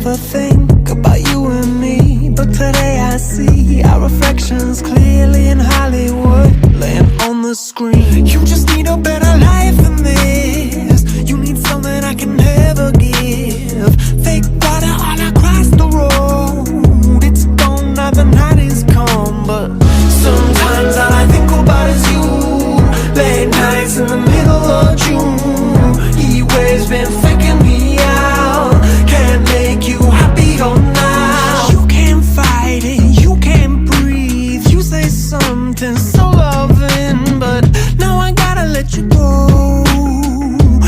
never think about you and me, but today I see our reflections clearly in Hollywood, laying on the screen. You just need a better life than this. You need something I can never give. Fake water all across the road. It's gone now, the night is come, but sometimes all I think about is you. Late nights in the middle of June. He waves been faking me out. Can't make you happier now. You can't fight it, you can't breathe. You say something so loving, but now I gotta let you go.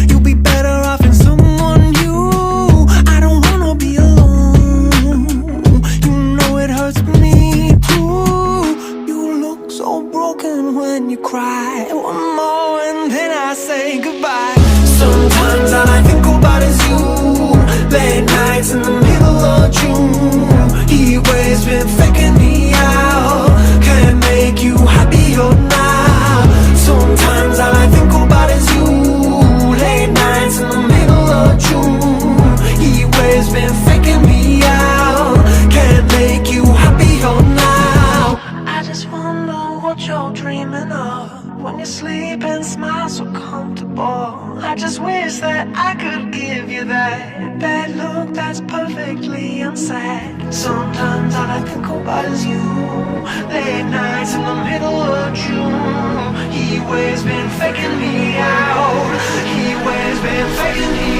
You'll be better off in someone new. I don't wanna be alone. You know it hurts me too. You look so broken when you cry. One more and then I say goodbye. Sometimes all I think about is you. Late nights in the middle of June. He waves been faking me out. Can't make you happier now. Sometimes all I think about is you. Late nights in the middle of June. He waves been faking me out. Can't make you happier now. I just wonder what you're dreaming of when you sleep and smile so comfortable. I just wish that I could give you that look that's perfectly unsaid. Sometimes all I think about is you. Late nights in the middle of June. He waves been faking me out. He waves been faking me